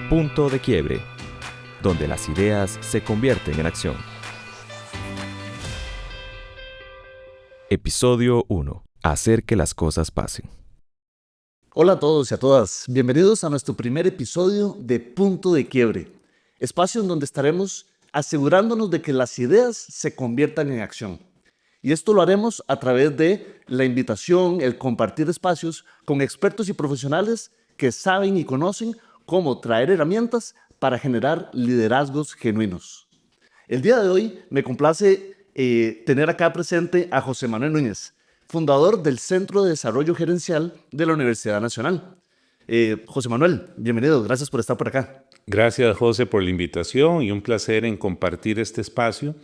Punto de Quiebre, donde las ideas se convierten en acción. Episodio 1. Hacer que las cosas pasen. Hola a todos y a todas. Bienvenidos a nuestro primer episodio de Punto de Quiebre, espacio en donde estaremos asegurándonos de que las ideas se conviertan en acción. Y esto lo haremos a través de la invitación, el compartir espacios con expertos y profesionales que saben y conocen cómo traer herramientas para generar liderazgos genuinos. El día de hoy me complace tener acá presente a José Manuel Núñez, fundador del Centro de Desarrollo Gerencial de la Universidad Nacional. José Manuel, bienvenido, gracias por estar por acá. Gracias, José, por la invitación y un placer en compartir este espacio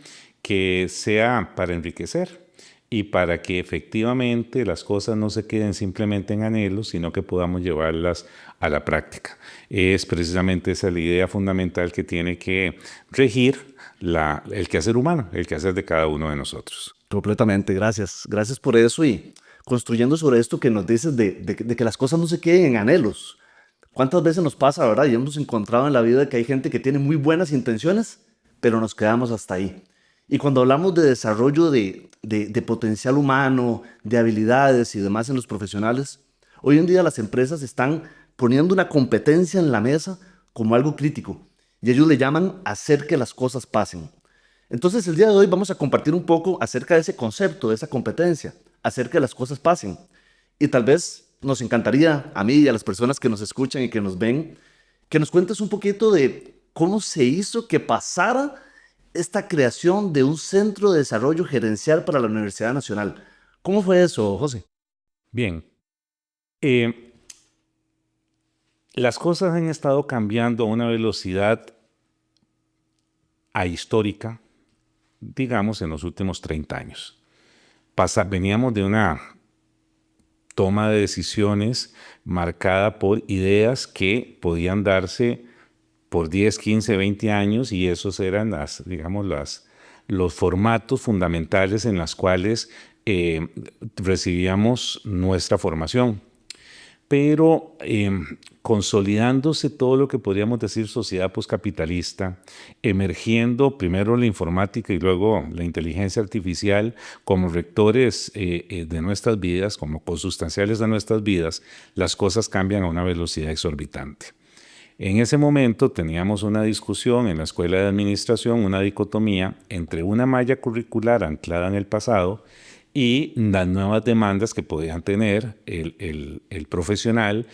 que sea para enriquecer y para que efectivamente las cosas no se queden simplemente en anhelos, sino que podamos llevarlas a la práctica. Es precisamente esa la idea fundamental que tiene que regir el quehacer humano, el quehacer de cada uno de nosotros. Completamente, gracias. Gracias por eso y construyendo sobre esto que nos dices de que las cosas no se queden en anhelos. ¿Cuántas veces nos pasa, verdad? Y hemos encontrado en la vida que hay gente que tiene muy buenas intenciones, pero nos quedamos hasta ahí. Y cuando hablamos de desarrollo de potencial humano, de habilidades y demás en los profesionales, hoy en día las empresas están poniendo una competencia en la mesa como algo crítico. Y ellos le llaman hacer que las cosas pasen. Entonces, el día de hoy vamos a compartir un poco acerca de ese concepto, de esa competencia, hacer que las cosas pasen. Y tal vez nos encantaría, a mí y a las personas que nos escuchan y que nos ven, que nos cuentes un poquito de cómo se hizo que pasara esta creación de un centro de desarrollo gerencial para la Universidad Nacional. ¿Cómo fue eso, José? Bien. Las cosas han estado cambiando a una velocidad ahistórica, digamos, en los últimos 30 años. Veníamos de una toma de decisiones marcada por ideas que podían darse por 10, 15, 20 años y esos eran los formatos fundamentales en los cuales recibíamos nuestra formación. Pero consolidándose todo lo que podríamos decir sociedad poscapitalista, emergiendo primero la informática y luego la inteligencia artificial como rectores de nuestras vidas, como consustanciales de nuestras vidas, las cosas cambian a una velocidad exorbitante. En ese momento teníamos una discusión en la Escuela de Administración, una dicotomía entre una malla curricular anclada en el pasado y las nuevas demandas que podían tener el profesional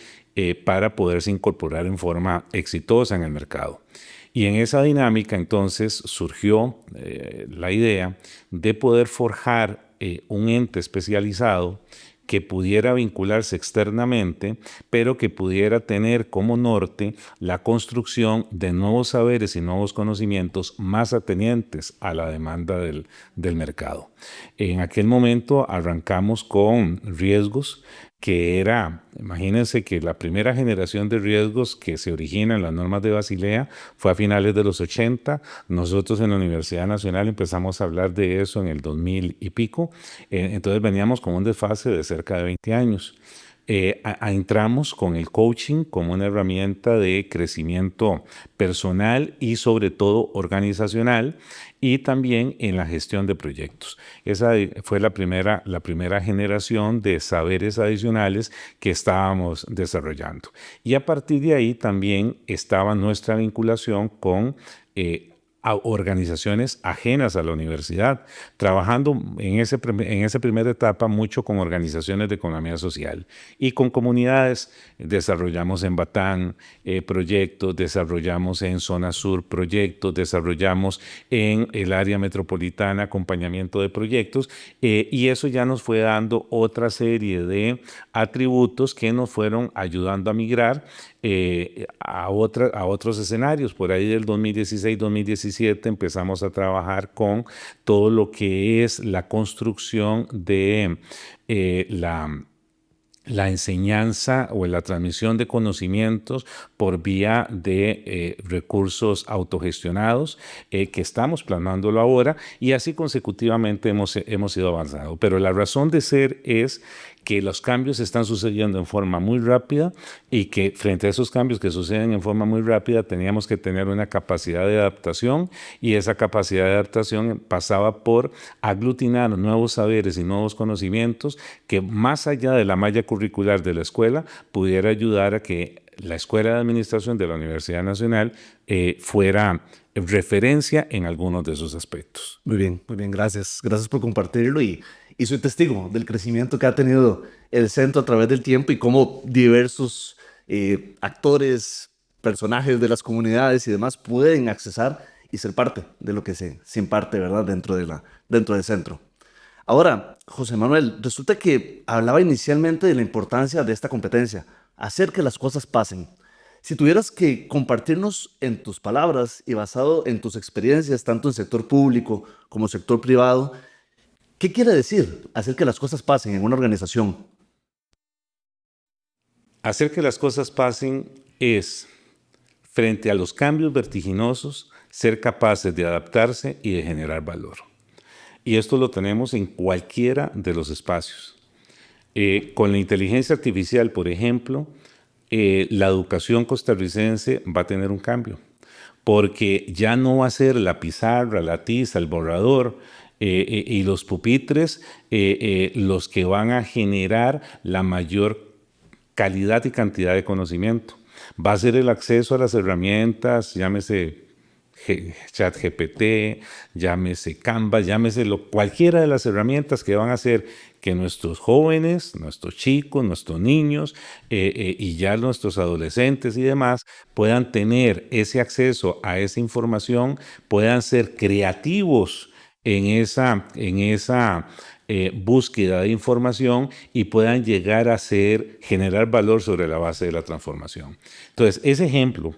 para poderse incorporar en forma exitosa en el mercado. Y en esa dinámica entonces surgió la idea de poder forjar un ente especializado que pudiera vincularse externamente, pero que pudiera tener como norte la construcción de nuevos saberes y nuevos conocimientos más atenientes a la demanda del mercado. En aquel momento arrancamos con riesgos, que era, imagínense que la primera generación de riesgos que se origina en las normas de Basilea fue a finales de los 80. Nosotros en la Universidad Nacional empezamos a hablar de eso en el 2000 y pico. Entonces veníamos con un desfase de cerca de 20 años. Entramos con el coaching como una herramienta de crecimiento personal y sobre todo organizacional y también en la gestión de proyectos. Esa fue la primera generación de saberes adicionales que estábamos desarrollando. Y a partir de ahí también estaba nuestra vinculación con a organizaciones ajenas a la universidad, trabajando en esa primera etapa mucho con organizaciones de economía social y con comunidades. Desarrollamos en Batán proyectos, desarrollamos en Zona Sur proyectos, desarrollamos en el área metropolitana acompañamiento de proyectos y eso ya nos fue dando otra serie de atributos que nos fueron ayudando a migrar a otros escenarios. Por ahí del 2016-2017 empezamos a trabajar con todo lo que es la construcción de la enseñanza o la transmisión de conocimientos por vía de recursos autogestionados que estamos plasmándolo ahora y así consecutivamente hemos ido avanzando. Pero la razón de ser es que los cambios están sucediendo en forma muy rápida y que frente a esos cambios que suceden en forma muy rápida teníamos que tener una capacidad de adaptación, y esa capacidad de adaptación pasaba por aglutinar nuevos saberes y nuevos conocimientos que, más allá de la malla curricular de la escuela, pudiera ayudar a que la Escuela de Administración de la Universidad Nacional fuera referencia en algunos de esos aspectos. Muy bien, gracias. Gracias por compartirlo y soy testigo del crecimiento que ha tenido el centro a través del tiempo y cómo diversos actores, personajes de las comunidades y demás pueden accesar y ser parte de lo que se imparte, ¿verdad? Dentro del centro. Ahora, José Manuel, resulta que hablaba inicialmente de la importancia de esta competencia, hacer que las cosas pasen. Si tuvieras que compartirnos en tus palabras y basado en tus experiencias, tanto en sector público como sector privado, ¿qué quiere decir hacer que las cosas pasen en una organización? Hacer que las cosas pasen es, frente a los cambios vertiginosos, ser capaces de adaptarse y de generar valor. Y esto lo tenemos en cualquiera de los espacios. Con la inteligencia artificial, por ejemplo, la educación costarricense va a tener un cambio, porque ya no va a ser la pizarra, la tiza, el borrador y los pupitres los que van a generar la mayor calidad y cantidad de conocimiento. Va a ser el acceso a las herramientas, llámese ChatGPT, llámese Canva, llámese cualquiera de las herramientas que van a hacer que nuestros jóvenes, nuestros chicos, nuestros niños y ya nuestros adolescentes y demás puedan tener ese acceso a esa información, puedan ser creativos en esa búsqueda de información y puedan llegar a generar valor sobre la base de la transformación. Entonces, ese ejemplo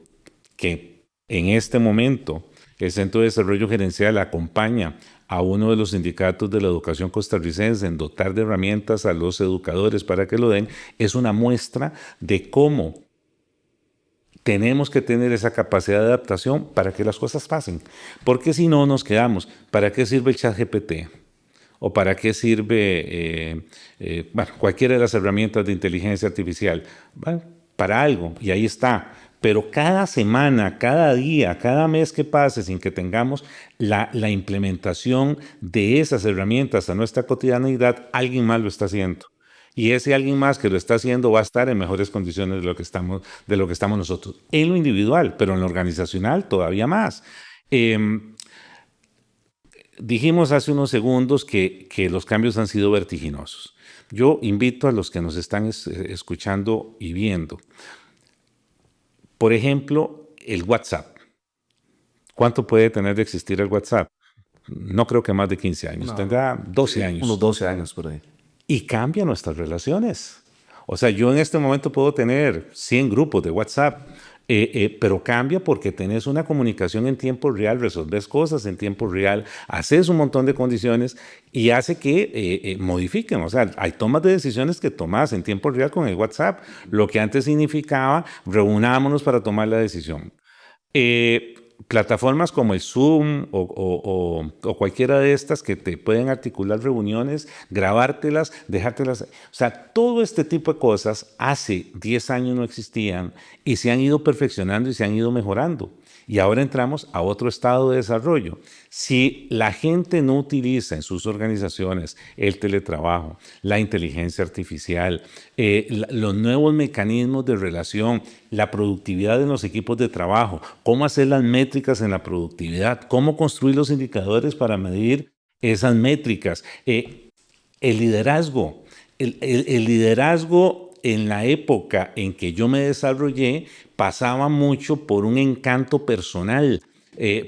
que en este momento el Centro de Desarrollo Gerencial acompaña a uno de los sindicatos de la educación costarricense en dotar de herramientas a los educadores para que lo den, es una muestra de cómo tenemos que tener esa capacidad de adaptación para que las cosas pasen. Porque si no nos quedamos, ¿para qué sirve el ChatGPT? ¿O para qué sirve cualquiera de las herramientas de inteligencia artificial? Bueno, para algo, y ahí está. Pero cada semana, cada día, cada mes que pase sin que tengamos la implementación de esas herramientas a nuestra cotidianidad, alguien más lo está haciendo. Y ese alguien más que lo está haciendo va a estar en mejores condiciones de lo que estamos nosotros. En lo individual, pero en lo organizacional todavía más. Dijimos hace unos segundos que los cambios han sido vertiginosos. Yo invito a los que nos están escuchando y viendo. Por ejemplo, el WhatsApp. ¿Cuánto puede tener de existir el WhatsApp? No creo que más de 15 años. No, tendrá 12 años. Unos 12 años por ahí. Y cambia nuestras relaciones. O sea, yo en este momento puedo tener 100 grupos de WhatsApp, pero cambia porque tenés una comunicación en tiempo real, resolves cosas en tiempo real, haces un montón de condiciones y hace que modifiquen. O sea, hay tomas de decisiones que tomás en tiempo real con el WhatsApp, lo que antes significaba reunámonos para tomar la decisión. Plataformas como el Zoom o cualquiera de estas que te pueden articular reuniones, grabártelas, dejártelas. O sea, todo este tipo de cosas hace 10 años no existían y se han ido perfeccionando y se han ido mejorando. Y ahora entramos a otro estado de desarrollo. Si la gente no utiliza en sus organizaciones el teletrabajo, la inteligencia artificial, los nuevos mecanismos de relación, la productividad en los equipos de trabajo, cómo hacer las métricas en la productividad, cómo construir los indicadores para medir esas métricas, el liderazgo. El liderazgo en la época en que yo me desarrollé pasaba mucho por un encanto personal,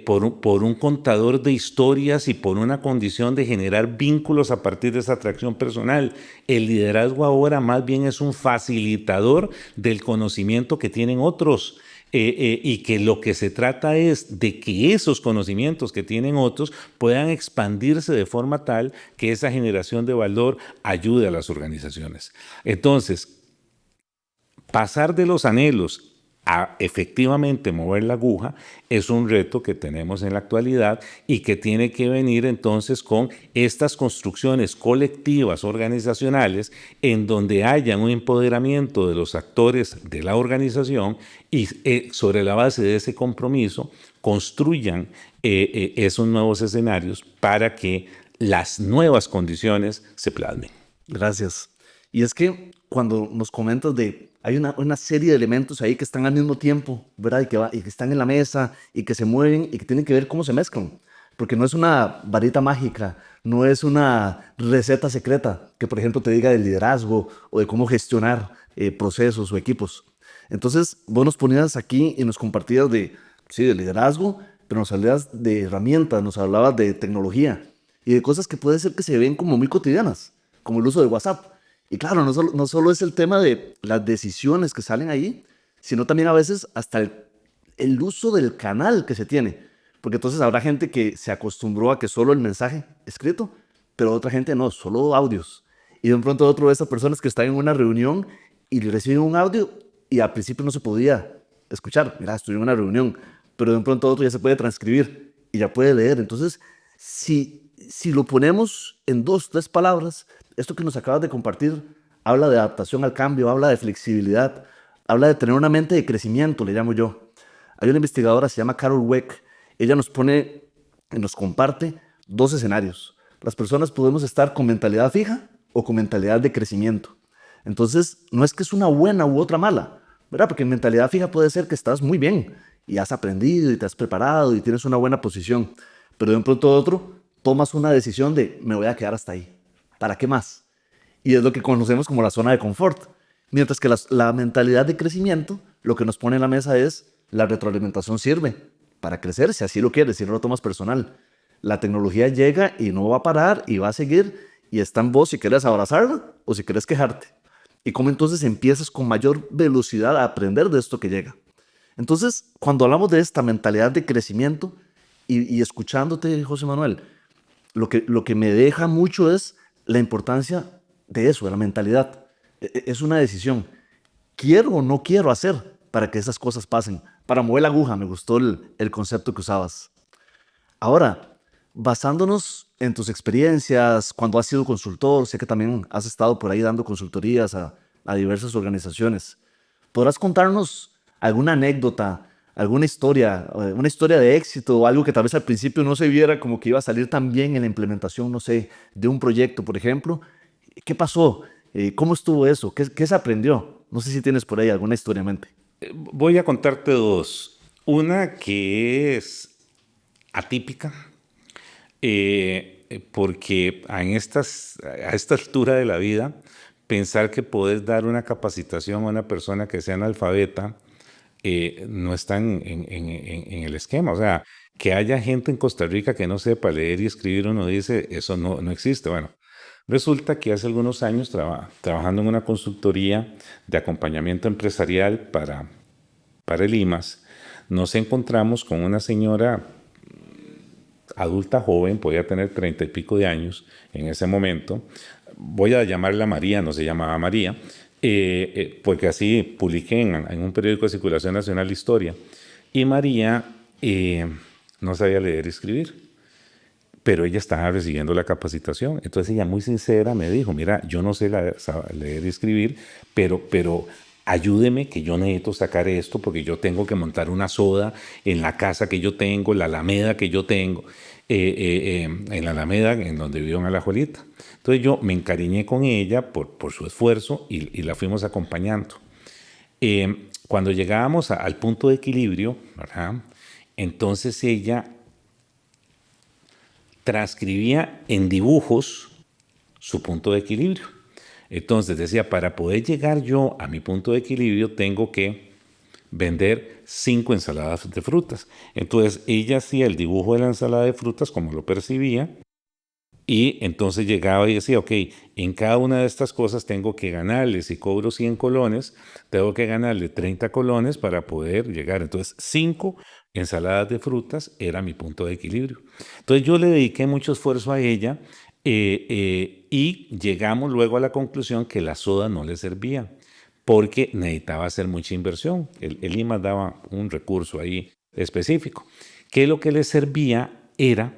por un contador de historias y por una condición de generar vínculos a partir de esa atracción personal. El liderazgo ahora más bien es un facilitador del conocimiento que tienen otros. Y que lo que se trata es de que esos conocimientos que tienen otros puedan expandirse de forma tal que esa generación de valor ayude a las organizaciones. Entonces, pasar de los anhelos a efectivamente mover la aguja es un reto que tenemos en la actualidad y que tiene que venir entonces con estas construcciones colectivas, organizacionales, en donde haya un empoderamiento de los actores de la organización y sobre la base de ese compromiso construyan esos nuevos escenarios para que las nuevas condiciones se plasmen. Gracias. Y es que cuando nos comentas de, hay una serie de elementos ahí que están al mismo tiempo, ¿verdad? Y que están en la mesa y que se mueven y que tienen que ver cómo se mezclan. Porque no es una varita mágica, no es una receta secreta que, por ejemplo, te diga de liderazgo o de cómo gestionar procesos o equipos. Entonces, vos nos ponías aquí y nos compartías sí, de liderazgo, pero nos hablabas de herramientas, nos hablabas de tecnología y de cosas que puede ser que se ven como muy cotidianas, como el uso de WhatsApp. Y claro, no solo es el tema de las decisiones que salen ahí, sino también a veces hasta el uso del canal que se tiene. Porque entonces habrá gente que se acostumbró a que solo el mensaje escrito, pero otra gente no, solo audios. Y de pronto otro de esas personas que están en una reunión y reciben un audio y al principio no se podía escuchar. Mira, estoy en una reunión, pero de pronto otro ya se puede transcribir y ya puede leer. Entonces, si lo ponemos en 2, 3 palabras, esto que nos acabas de compartir habla de adaptación al cambio, habla de flexibilidad, habla de tener una mente de crecimiento, le llamo yo. Hay una investigadora, se llama Carol Dweck. Ella nos pone y nos comparte 2 escenarios. Las personas podemos estar con mentalidad fija o con mentalidad de crecimiento. Entonces, no es que es una buena u otra mala, ¿verdad? Porque en mentalidad fija puede ser que estás muy bien y has aprendido y te has preparado y tienes una buena posición, pero de un pronto a otro tomas una decisión de me voy a quedar hasta ahí. ¿Para qué más? Y es lo que conocemos como la zona de confort. Mientras que la mentalidad de crecimiento, lo que nos pone en la mesa es la retroalimentación sirve para crecer, si así lo quieres, si no lo tomas personal. La tecnología llega y no va a parar y va a seguir y está en vos si quieres abrazarla o si quieres quejarte. Y cómo entonces empiezas con mayor velocidad a aprender de esto que llega. Entonces, cuando hablamos de esta mentalidad de crecimiento y escuchándote, José Manuel, lo que me deja mucho es la importancia de eso, de la mentalidad. Es una decisión. ¿Quiero o no quiero hacer para que esas cosas pasen? Para mover la aguja, me gustó el concepto que usabas. Ahora, basándonos en tus experiencias, cuando has sido consultor, sé que también has estado por ahí dando consultorías a diversas organizaciones. ¿Podrás contarnos alguna anécdota, alguna historia, una historia de éxito o algo que tal vez al principio no se viera como que iba a salir tan bien en la implementación, no sé, de un proyecto, por ejemplo? ¿Qué pasó? ¿Cómo estuvo eso? ¿Qué se aprendió? No sé si tienes por ahí alguna historia en mente. Voy a contarte 2. Una que es atípica, porque a esta altura de la vida, pensar que puedes dar una capacitación a una persona que sea analfabeta no está en el esquema. O sea, que haya gente en Costa Rica que no sepa leer y escribir, uno dice, eso no existe. Bueno, resulta que hace algunos años, trabajando en una consultoría de acompañamiento empresarial para el IMAS, nos encontramos con una señora adulta joven, podía tener 30 y pico de años en ese momento. Voy a llamarla María, no se llamaba María, porque así publiqué en un periódico de circulación nacional Historia. Y María no sabía leer y escribir, pero ella estaba recibiendo la capacitación. Entonces ella muy sincera me dijo, mira, yo no sé leer y escribir, pero ayúdeme que yo necesito sacar esto porque yo tengo que montar una soda en la casa que yo tengo, la alameda que yo tengo, en la alameda en donde vivo en Alajuelita. Entonces yo me encariñé con ella por su esfuerzo y la fuimos acompañando. Cuando llegábamos al punto de equilibrio, ¿verdad? Entonces ella transcribía en dibujos su punto de equilibrio. Entonces decía, para poder llegar yo a mi punto de equilibrio tengo que vender 5 ensaladas de frutas. Entonces ella hacía el dibujo de la ensalada de frutas como lo percibía y entonces llegaba y decía, ok, en cada una de estas cosas tengo que ganarle, si cobro 100 colones, tengo que ganarle 30 colones para poder llegar. Entonces 5 ensaladas de frutas era mi punto de equilibrio. Entonces yo le dediqué mucho esfuerzo a ella y llegamos luego a la conclusión que la soda no le servía, porque necesitaba hacer mucha inversión. El IMAS daba un recurso ahí específico, que lo que le servía era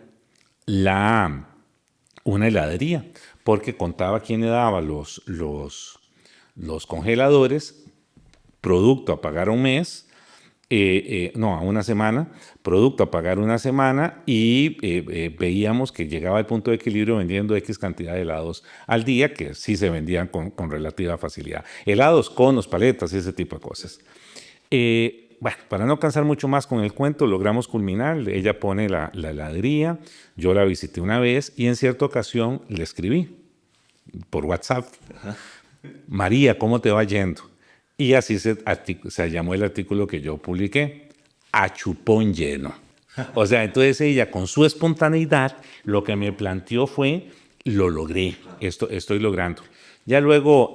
una heladería, porque contaba quién le daba los congeladores, producto a pagar un mes, a una semana, producto a pagar una semana, y veíamos que llegaba al punto de equilibrio vendiendo X cantidad de helados al día, que sí se vendían con relativa facilidad. Helados, conos, paletas y ese tipo de cosas. Bueno, para no cansar mucho más con el cuento, logramos culminar. Ella pone la heladería, yo la visité una vez y en cierta ocasión le escribí por WhatsApp. Ajá. María, ¿cómo te va yendo? Y así se llamó el artículo que yo publiqué, A Chupón Lleno. O sea, entonces ella con su espontaneidad lo que me planteó fue, lo logré, estoy logrando. Ya luego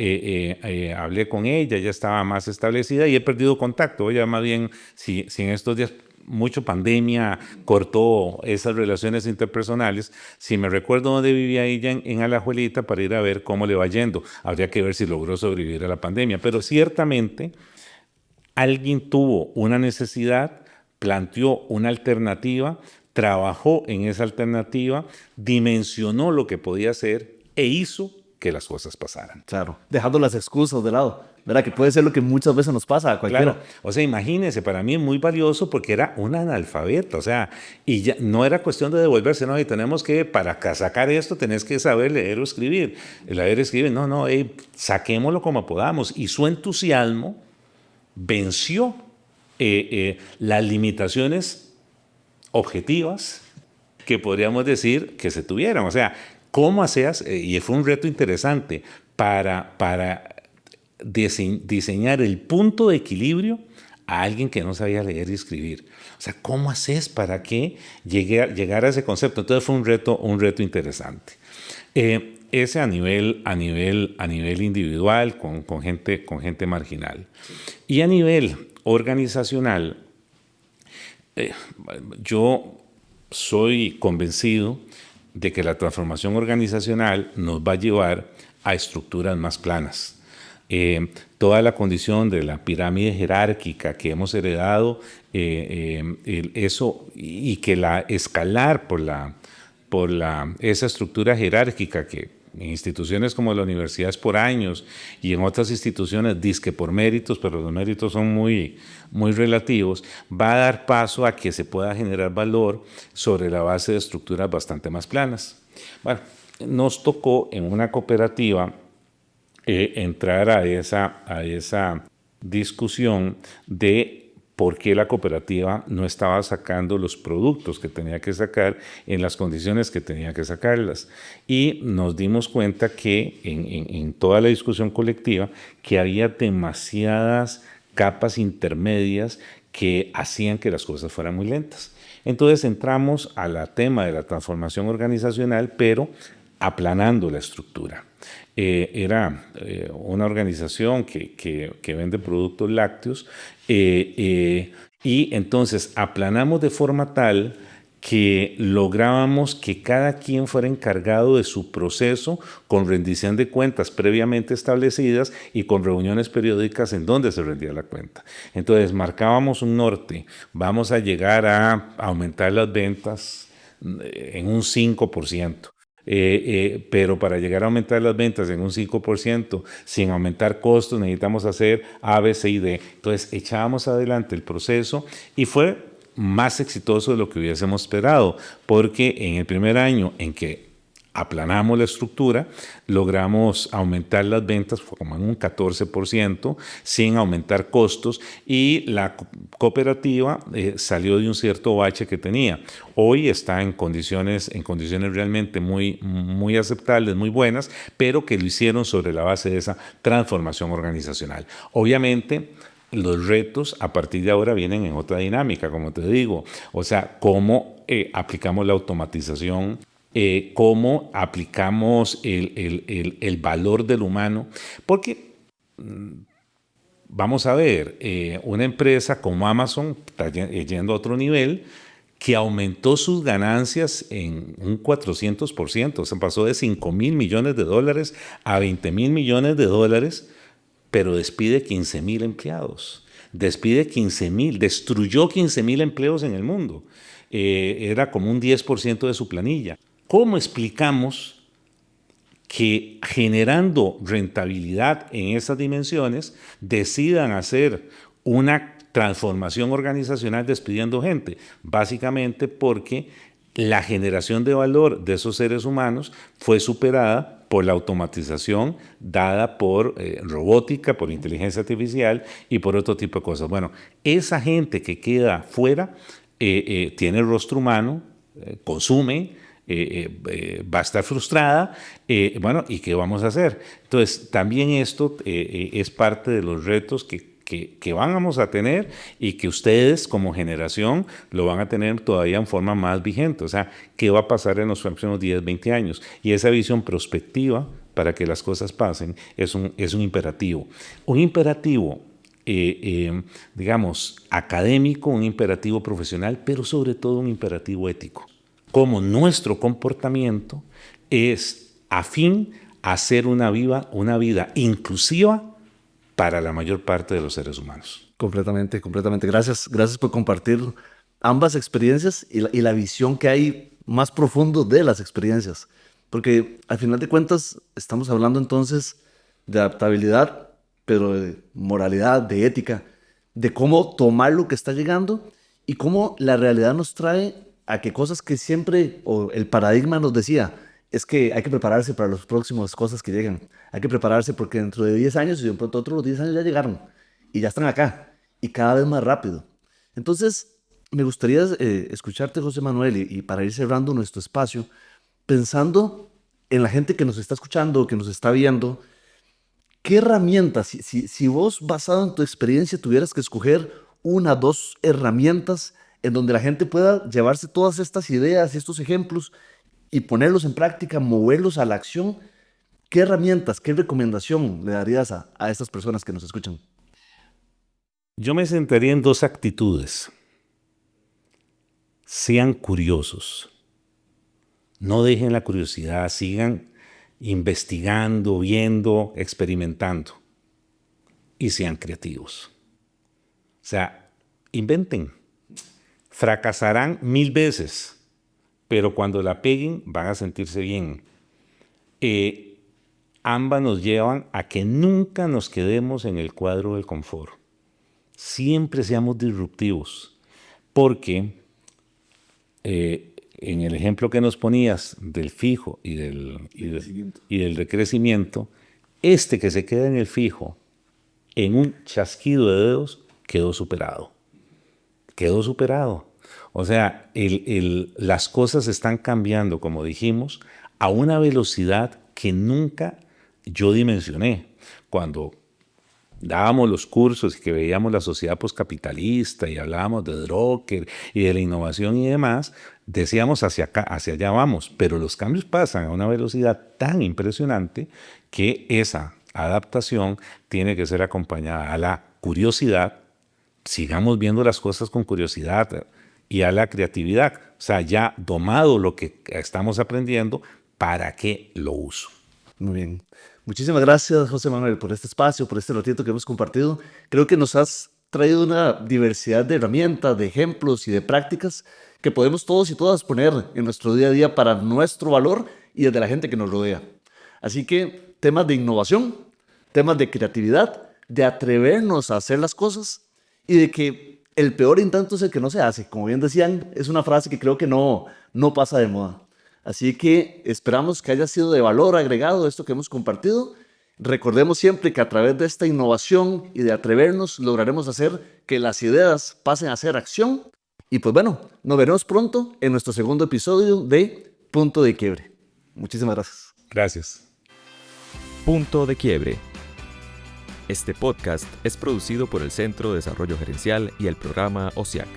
hablé con ella, ya estaba más establecida y he perdido contacto. Ella más bien, si en estos días mucho pandemia cortó esas relaciones interpersonales, si me recuerdo dónde vivía ella en Alajuelita para ir a ver cómo le va yendo. Habría que ver si logró sobrevivir a la pandemia. Pero ciertamente alguien tuvo una necesidad, planteó una alternativa, trabajó en esa alternativa, dimensionó lo que podía hacer e hizo que las cosas pasaran. Claro, dejando las excusas de lado, ¿verdad? Que puede ser lo que muchas veces nos pasa a cualquiera. Claro, o sea, imagínense, para mí es muy valioso porque era una analfabeta, o sea, y ya no era cuestión de devolverse, no, y tenemos que, para sacar esto, tenés que saber leer o escribir. El leer y escribir, no, saquémoslo como podamos. Y su entusiasmo venció las limitaciones objetivas que podríamos decir que se tuvieran. O sea, ¿cómo hacías? Y fue un reto interesante para diseñar el punto de equilibrio a alguien que no sabía leer y escribir. O sea, ¿cómo haces para que llegara a ese concepto? Entonces fue un reto interesante. Ese a nivel individual, con gente marginal. Y a nivel organizacional, yo soy convencido de que la transformación organizacional nos va a llevar a estructuras más planas. Toda la condición de la pirámide jerárquica que hemos heredado, eso, y que escalar por esa estructura jerárquica que en instituciones como la universidad es por años y en otras instituciones dizque por méritos, pero los méritos son muy relativos, va a dar paso a que se pueda generar valor sobre la base de estructuras bastante más planas. Bueno, nos tocó en una cooperativa entrar a esa discusión de por qué la cooperativa no estaba sacando los productos que tenía que sacar en las condiciones que tenía que sacarlas. Y nos dimos cuenta que en toda la discusión colectiva que había demasiadas capas intermedias que hacían que las cosas fueran muy lentas. Entonces entramos al tema de la transformación organizacional, pero aplanando la estructura. Era una organización que vende productos lácteos y entonces aplanamos de forma tal que lográbamos que cada quien fuera encargado de su proceso con rendición de cuentas previamente establecidas y con reuniones periódicas en donde se rendía la cuenta. Entonces marcábamos un norte, vamos a llegar a aumentar las ventas en un 5%. Pero para llegar a aumentar las ventas en un 5%, sin aumentar costos, necesitamos hacer A, B, C y D. Entonces echábamos adelante el proceso y fue más exitoso de lo que hubiésemos esperado, porque en el primer año en que aplanamos la estructura, logramos aumentar las ventas como en un 14% sin aumentar costos y la cooperativa salió de un cierto bache que tenía. Hoy está en condiciones realmente muy aceptables, muy buenas, pero que lo hicieron sobre la base de esa transformación organizacional. Obviamente, los retos a partir de ahora vienen en otra dinámica, como te digo. O sea, cómo aplicamos la automatización, cómo aplicamos el valor del humano, porque vamos a ver, una empresa como Amazon está yendo a otro nivel, que aumentó sus ganancias en un 400%, o sea, pasó de $5,000 millones a $20,000 millones, pero despide 15,000 empleados. Despide 15,000, destruyó 15,000 empleos en el mundo. Era como un 10% de su planilla. ¿Cómo explicamos que generando rentabilidad en esas dimensiones decidan hacer una transformación organizacional despidiendo gente? Básicamente porque la generación de valor de esos seres humanos fue superada por la automatización dada por robótica, por inteligencia artificial y por otro tipo de cosas. Bueno, esa gente que queda fuera tiene el rostro humano, consume, va a estar frustrada, bueno, ¿y qué vamos a hacer? Entonces, también esto es parte de los retos que vamos a tener y que ustedes como generación lo van a tener todavía en forma más vigente. O sea, ¿qué va a pasar en los próximos 10, 20 años? Y esa visión prospectiva para que las cosas pasen es un imperativo. Un imperativo, digamos, académico, un imperativo profesional, pero sobre todo un imperativo ético. Como nuestro comportamiento es afín a hacer una vida inclusiva para la mayor parte de los seres humanos. Completamente. Gracias por compartir ambas experiencias y la visión que hay más profundo de las experiencias. Porque al final de cuentas estamos hablando entonces de adaptabilidad, pero de moralidad, de ética, de cómo tomar lo que está llegando y cómo la realidad nos trae a que cosas que siempre, o el paradigma nos decía, es que hay que prepararse para las próximas cosas que llegan. Hay que prepararse porque dentro de 10 años y de pronto otros 10 años ya llegaron y ya están acá y cada vez más rápido. Entonces, me gustaría escucharte, José Manuel, y para ir cerrando nuestro espacio, pensando en la gente que nos está escuchando, que nos está viendo, ¿qué herramientas, si vos, basado en tu experiencia, tuvieras que escoger 1, 2 herramientas en donde la gente pueda llevarse todas estas ideas y estos ejemplos y ponerlos en práctica, moverlos a la acción, ¿qué herramientas, qué recomendación le darías a estas personas que nos escuchan? Yo me centraría en 2 actitudes. Sean curiosos. No dejen la curiosidad, sigan investigando, viendo, experimentando. Y sean creativos. O sea, inventen. Fracasarán 1000 veces. Pero cuando la peguen van a sentirse bien. Ambas nos llevan a que nunca nos quedemos en el cuadro del confort. Siempre seamos disruptivos, porque en el ejemplo que nos ponías del fijo y del decrecimiento, que se queda en el fijo, en un chasquido de dedos, quedó superado. O sea, las cosas están cambiando, como dijimos, a una velocidad que nunca yo dimensioné. Cuando dábamos los cursos y que veíamos la sociedad poscapitalista y hablábamos de Drucker y de la innovación y demás, decíamos hacia allá vamos, pero los cambios pasan a una velocidad tan impresionante que esa adaptación tiene que ser acompañada a la curiosidad. Sigamos viendo las cosas con curiosidad y a la creatividad. O sea, ya domado lo que estamos aprendiendo, ¿para qué lo uso? Muy bien. Muchísimas gracias, José Manuel, por este espacio, por este ratito que hemos compartido. Creo que nos has traído una diversidad de herramientas, de ejemplos y de prácticas que podemos todos y todas poner en nuestro día a día para nuestro valor y desde la gente que nos rodea. Así que temas de innovación, temas de creatividad, de atrevernos a hacer las cosas y de que el peor intento es el que no se hace. Como bien decían, es una frase que creo que no pasa de moda. Así que esperamos que haya sido de valor agregado esto que hemos compartido. Recordemos siempre que a través de esta innovación y de atrevernos lograremos hacer que las ideas pasen a ser acción. Y pues bueno, nos veremos pronto en nuestro segundo episodio de Punto de Quiebre. Muchísimas gracias. Gracias. Punto de Quiebre. Este podcast es producido por el Centro de Desarrollo Gerencial y el programa OSIAC.